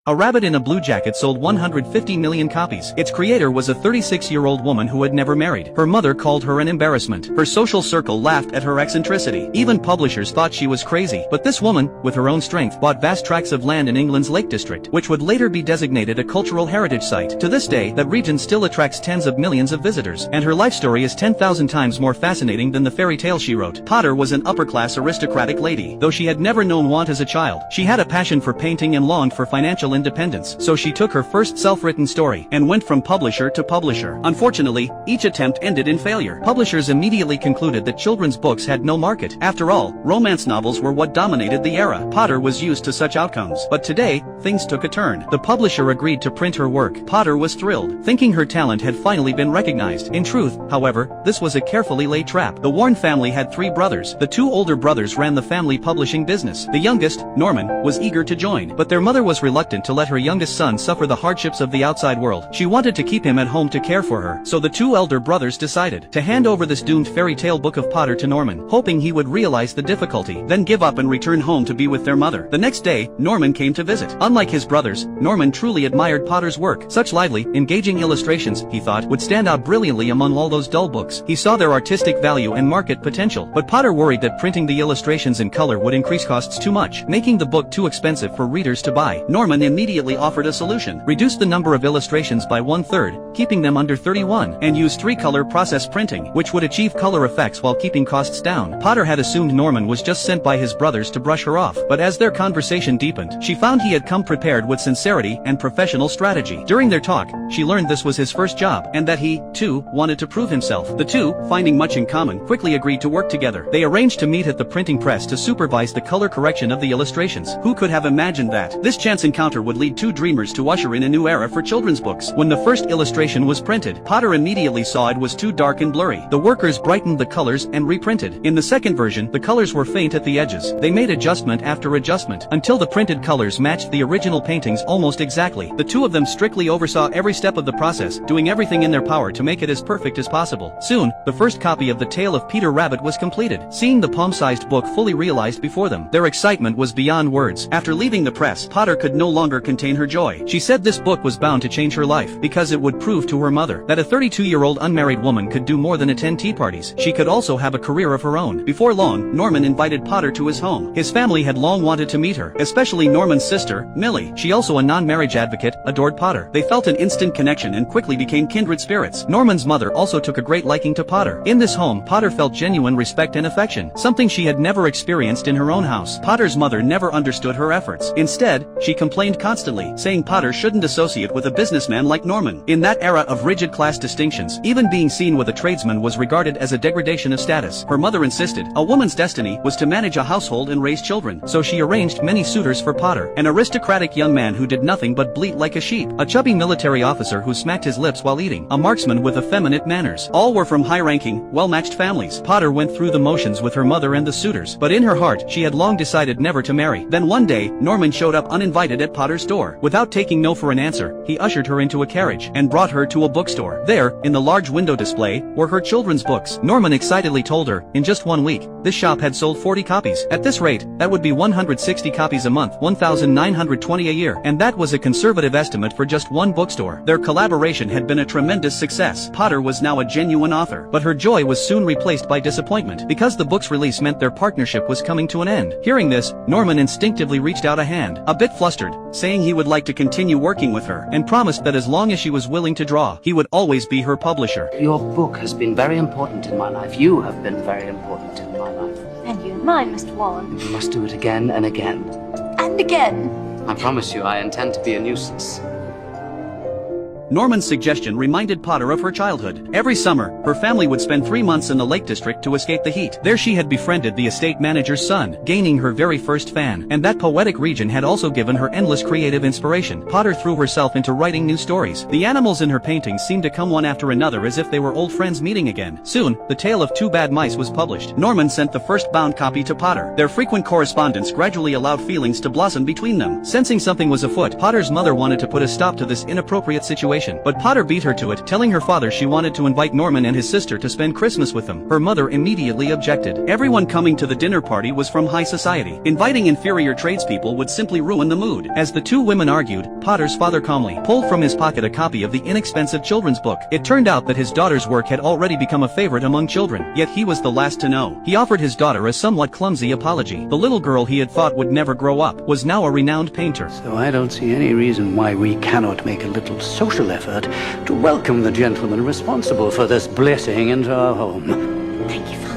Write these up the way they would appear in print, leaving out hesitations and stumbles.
A Rabbit in a Blue Jacket sold 150 million copies. Its creator was a 36-year-old woman who had never married. Her mother called her an embarrassment. Her social circle laughed at her eccentricity. Even publishers thought she was crazy. But this woman, with her own strength, bought vast tracts of land in England's Lake District, which would later be designated a cultural heritage site. To this day, that region still attracts tens of millions of visitors, and her life story is 10,000 times more fascinating than the fairy tale she wrote. Potter was an upper-class aristocratic lady. Though she had never known want as a child, she had a passion for painting and longed for financial independence, so she took her first self-written story and went from publisher to publisher. Unfortunately, each attempt ended in failure. Publishers immediately concluded that children's books had no market. After all, romance novels were what dominated the era. Potter was used to such outcomes. But today, things took a turn. The publisher agreed to print her work. Potter was thrilled, thinking her talent had finally been recognized. In truth, however, this was a carefully laid trap. The Warren family had 3 brothers. The 2 older brothers ran the family publishing business. The youngest, Norman, was eager to join, but their mother was reluctant to let her youngest son suffer the hardships of the outside world. She wanted to keep him at home to care for her, so the 2 elder brothers decided to hand over this doomed fairy tale book of Potter to Norman, hoping he would realize the difficulty, then give up and return home to be with their mother. The next day, Norman came to visit. Unlike his brothers, Norman truly admired Potter's work. Such lively, engaging illustrations, he thought, would stand out brilliantly among all those dull books. He saw their artistic value and market potential, but Potter worried that printing the illustrations in color would increase costs too much, making the book too expensive for readers to buy. Norman immediately offered a solution: reduce the number of illustrations by 1/3, keeping them under 31, and use 3-color process printing, which would achieve color effects while keeping costs down. Potter had assumed Norman was just sent by his brothers to brush her off, but as their conversation deepened, she found he had come prepared with sincerity and professional strategy. During their talk, she learned this was his first job, and that he, too, wanted to prove himself. The 2, finding much in common, quickly agreed to work together. They arranged to meet at the printing press to supervise the color correction of the illustrations. Who could have imagined that? This chance encounter would lead 2 dreamers to usher in a new era for children's books. When the first illustration was printed, Potter immediately saw it was too dark and blurry. The workers brightened the colors and reprinted. In the second version, the colors were faint at the edges. They made adjustment after adjustment, until the printed colors matched the original paintings almost exactly. The 2 of them strictly oversaw every step of the process, doing everything in their power to make it as perfect as possible. Soon, the first copy of The Tale of Peter Rabbit was completed. Seeing the palm-sized book fully realized before them, their excitement was beyond words. After leaving the press, Potter could no longer contain her joy. She said this book was bound to change her life, because it would prove to her mother that a 32-year-old unmarried woman could do more than attend tea parties. She could also have a career of her own. Before long, Norman invited Potter to his home. His family had long wanted to meet her, especially Norman's sister, Millie. She, also a non-marriage advocate, adored Potter. They felt an instant connection and quickly became kindred spirits. Norman's mother also took a great liking to Potter. In this home, Potter felt genuine respect and affection, something she had never experienced in her own house. Potter's mother never understood her efforts. Instead, she complained constantly, saying Potter shouldn't associate with a businessman like Norman. In that era of rigid class distinctions, even being seen with a tradesman was regarded as a degradation of status. Her mother insisted a woman's destiny was to manage a household and raise children, so she arranged many suitors for Potter: an aristocratic young man who did nothing but bleat like a sheep, a chubby military officer who smacked his lips while eating, a marksman with effeminate manners. All were from high-ranking, well-matched families. Potter went through the motions with her mother and the suitors, but in her heart she had long decided never to marry. Then one day, Norman showed up uninvited at Potter's door. Without taking no for an answer, he ushered her into a carriage and brought her to a bookstore. There, in the large window display, were her children's books. Norman excitedly told her, in just 1 week, this shop had sold 40 copies. At this rate, that would be 160 copies a month, 1,920 a year, and that was a conservative estimate for just one bookstore. Their collaboration had been a tremendous success. Potter was now a genuine author, but her joy was soon replaced by disappointment, because the book's release meant their partnership was coming to an end. Hearing this, Norman instinctively reached out a hand, a bit flustered, saying he would like to continue working with her, and promised that as long as she was willing to draw, he would always be her publisher. Your book has been very important in my life. You have been very important in my life. And you in mine, Mr. Warren. You must do it again and again. And again. I promise you I intend to be a nuisance. Norman's suggestion reminded Potter of her childhood. Every summer, her family would spend 3 months in the Lake District to escape the heat. There she had befriended the estate manager's son, gaining her very first fan, and that poetic region had also given her endless creative inspiration. Potter threw herself into writing new stories. The animals in her paintings seemed to come one after another as if they were old friends meeting again. Soon, The Tale of Two Bad Mice was published. Norman sent the first bound copy to Potter. Their frequent correspondence gradually allowed feelings to blossom between them. Sensing something was afoot, Potter's mother wanted to put a stop to this inappropriate situation. situation, but Potter beat her to it, telling her father she wanted to invite Norman and his sister to spend Christmas with them. Her mother immediately objected. Everyone coming to the dinner party was from high society. Inviting inferior tradespeople would simply ruin the mood. As the two women argued, Potter's father calmly pulled from his pocket a copy of the inexpensive children's book. It turned out that his daughter's work had already become a favorite among children, yet he was the last to know. He offered his daughter a somewhat clumsy apology. The little girl he had thought would never grow up was now a renowned painter. So I don't see any reason why we cannot make a little social effort to welcome the gentleman responsible for this blessing into our home. Thank you, Father.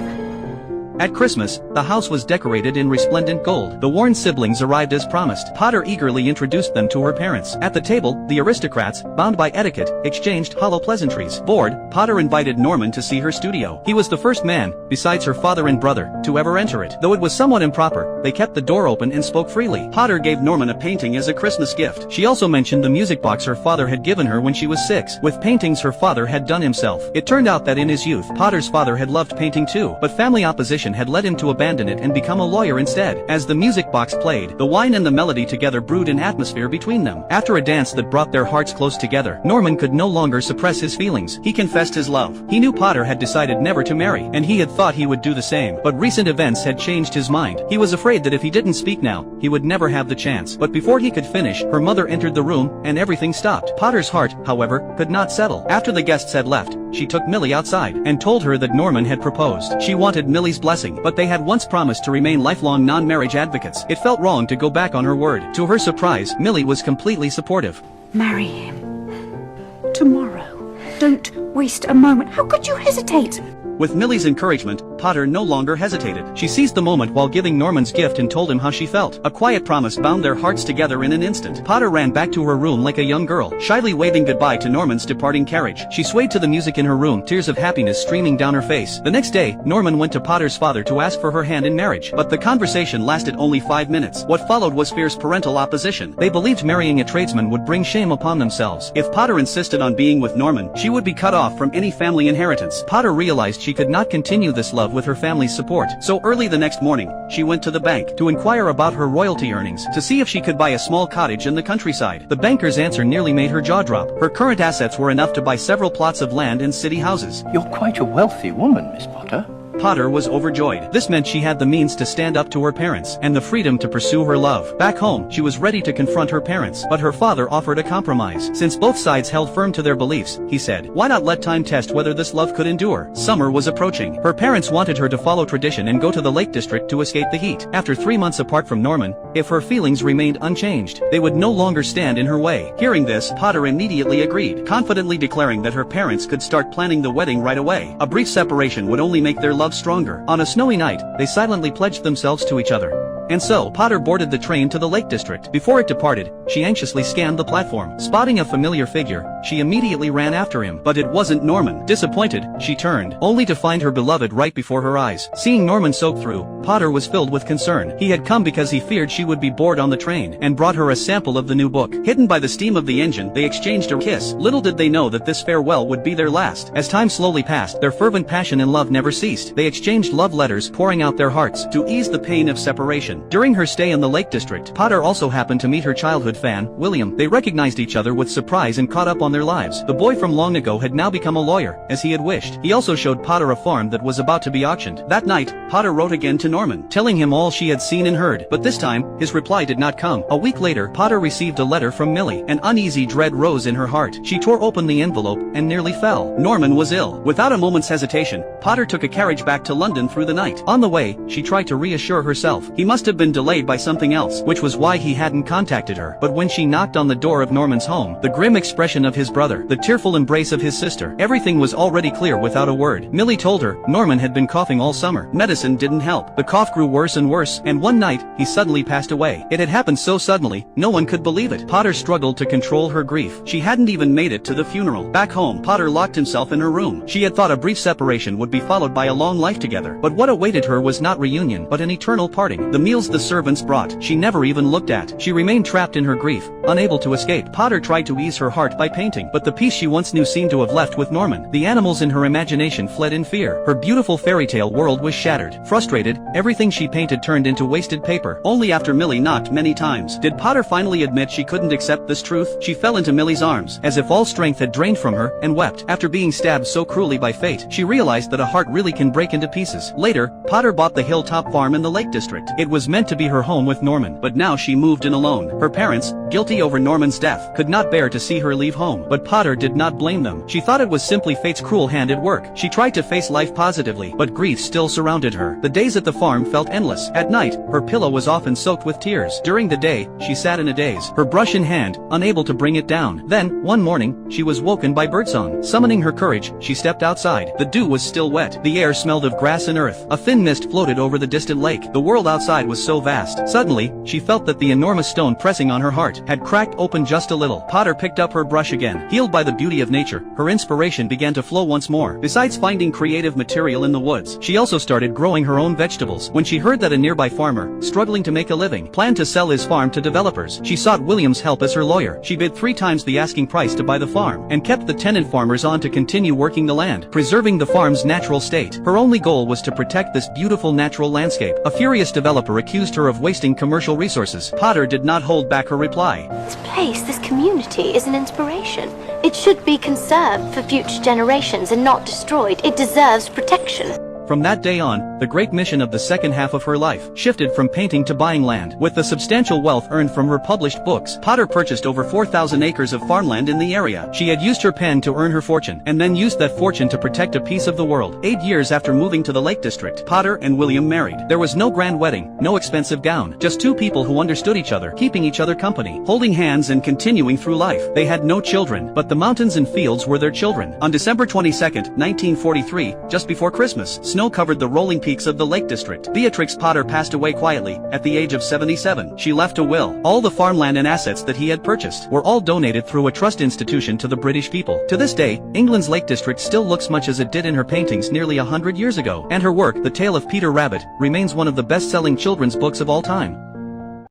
At Christmas, the house was decorated in resplendent gold. The Warren siblings arrived as promised. Potter eagerly introduced them to her parents. At the table, the aristocrats, bound by etiquette, exchanged hollow pleasantries. Bored, Potter invited Norman to see her studio. He was the first man, besides her father and brother, to ever enter it. Though it was somewhat improper, they kept the door open and spoke freely. Potter gave Norman a painting as a Christmas gift. She also mentioned the music box her father had given her when she was 6, with paintings her father had done himself. It turned out that in his youth, Potter's father had loved painting too, but family opposition had led him to abandon it and become a lawyer instead. As the music box played, the wine and the melody together brewed an atmosphere between them. After a dance that brought their hearts close together, Norman could no longer suppress his feelings. He confessed his love. He knew Potter had decided never to marry, and he had thought he would do the same. But recent events had changed his mind. He was afraid that if he didn't speak now, he would never have the chance. But before he could finish, her mother entered the room, and everything stopped. Potter's heart, however, could not settle. After the guests had left, she took Millie outside, and told her that Norman had proposed. She wanted Millie's blessing, but they had once promised to remain lifelong non-marriage advocates. It felt wrong to go back on her word. To her surprise, Millie was completely supportive. Marry him. Tomorrow. Don't waste a moment. How could you hesitate? With Millie's encouragement, Potter no longer hesitated. She seized the moment while giving Norman's gift and told him how she felt. A quiet promise bound their hearts together in an instant. Potter ran back to her room like a young girl, shyly waving goodbye to Norman's departing carriage. She swayed to the music in her room, tears of happiness streaming down her face. The next day, Norman went to Potter's father to ask for her hand in marriage, but the conversation lasted only 5 minutes. What followed was fierce parental opposition. They believed marrying a tradesman would bring shame upon themselves. If Potter insisted on being with Norman, she would be cut off from any family inheritance. Potter realized she could not continue this love with her family's support. So early the next morning, she went to the bank to inquire about her royalty earnings, to see if she could buy a small cottage in the countryside. The banker's answer nearly made her jaw drop. Her current assets were enough to buy several plots of land and city houses. You're quite a wealthy woman, Miss Potter. Potter was overjoyed. This meant she had the means to stand up to her parents, and the freedom to pursue her love. Back home, she was ready to confront her parents, but her father offered a compromise. Since both sides held firm to their beliefs, he said, why not let time test whether this love could endure? Summer was approaching. Her parents wanted her to follow tradition and go to the Lake District to escape the heat. After 3 months apart from Norman, if her feelings remained unchanged, they would no longer stand in her way. Hearing this, Potter immediately agreed, confidently declaring that her parents could start planning the wedding right away. A brief separation would only make their love stronger. On a snowy night, they silently pledged themselves to each other. And so, Potter boarded the train to the Lake District. Before it departed, she anxiously scanned the platform. Spotting a familiar figure, she immediately ran after him. But it wasn't Norman. Disappointed, she turned, only to find her beloved right before her eyes. Seeing Norman soaked through, Potter was filled with concern. He had come because he feared she would be bored on the train, and brought her a sample of the new book. Hidden by the steam of the engine, they exchanged a kiss. Little did they know that this farewell would be their last. As time slowly passed, their fervent passion and love never ceased. They exchanged love letters, pouring out their hearts to ease the pain of separation. During her stay in the Lake District, Potter also happened to meet her childhood fan, William. They recognized each other with surprise and caught up on their lives. The boy from long ago had now become a lawyer, as he had wished. He also showed Potter a farm that was about to be auctioned. That night, Potter wrote again to Norman, telling him all she had seen and heard. But this time, his reply did not come. A week later, Potter received a letter from Millie. An uneasy dread rose in her heart. She tore open the envelope and nearly fell. Norman was ill. Without a moment's hesitation, Potter took a carriage back to London through the night. On the way, she tried to reassure herself. He must have been delayed by something else, which was why he hadn't contacted her. But when she knocked on the door of Norman's home, the grim expression of his brother, the tearful embrace of his sister, everything was already clear without a word. Millie told her, Norman had been coughing all summer. Medicine didn't help. The cough grew worse and worse, and one night, he suddenly passed away. It had happened so suddenly, no one could believe it. Potter struggled to control her grief. She hadn't even made it to the funeral. Back home, Potter locked himself in her room. She had thought a brief separation would be followed by a long life together. But what awaited her was not reunion, but an eternal parting. The meals the servants brought, she never even looked at. She remained trapped in her grief, unable to escape. Potter tried to ease her heart by painting, but the peace she once knew seemed to have left with Norman. The animals in her imagination fled in fear. Her beautiful fairy tale world was shattered. Frustrated, everything she painted turned into wasted paper. Only after Millie knocked many times did Potter finally admit she couldn't accept this truth. She fell into Millie's arms, as if all strength had drained from her, and wept. After being stabbed so cruelly by fate, she realized that a heart really can break into pieces. Later, Potter bought the Hilltop Farm in the Lake District. It was meant to be her home with Norman, but now she moved in alone. Her parents, guilty over Norman's death, could not bear to see her leave home, but Potter did not blame them. She thought it was simply fate's cruel hand at work. She tried to face life positively, but grief still surrounded her. The days at the farm felt endless. At night, her pillow was often soaked with tears. During the day, she sat in a daze, her brush in hand, unable to bring it down. Then, one morning, she was woken by birdsong. Summoning her courage, she stepped outside. The dew was still wet. The air smelled of grass and earth. A thin mist floated over the distant lake. The world outside was so vast. Suddenly, she felt that the enormous stone pressing on her heart had cracked open just a little. Potter picked up her brush again. Healed by the beauty of nature, her inspiration began to flow once more. Besides finding creative material in the woods, she also started growing her own vegetables. When she heard that a nearby farmer, struggling to make a living, planned to sell his farm to developers, she sought William's help as her lawyer. She bid 3 times the asking price to buy the farm, and kept the tenant farmers on to continue working the land, preserving the farm's natural state. Her only goal was to protect this beautiful natural landscape. A furious developer accused her of wasting commercial resources. Potter did not hold back her reply. This place, this community, is an inspiration. It should be conserved for future generations and not destroyed. It deserves protection. From that day on, the great mission of the second half of her life shifted from painting to buying land. With the substantial wealth earned from her published books, Potter purchased over 4,000 acres of farmland in the area. She had used her pen to earn her fortune, and then used that fortune to protect a piece of the world. 8 years after moving to the Lake District, Potter and William married. There was no grand wedding, no expensive gown, just 2 people who understood each other, keeping each other company, holding hands and continuing through life. They had no children, but the mountains and fields were their children. On December 22, 1943, just before Christmas, snow covered the rolling peaks of the Lake District. Beatrix Potter passed away quietly, at the age of 77. She left a will. All the farmland and assets that he had purchased were all donated through a trust institution to the British people. To this day, England's Lake District still looks much as it did in her paintings nearly 100 years ago, and her work, The Tale of Peter Rabbit, remains one of the best-selling children's books of all time.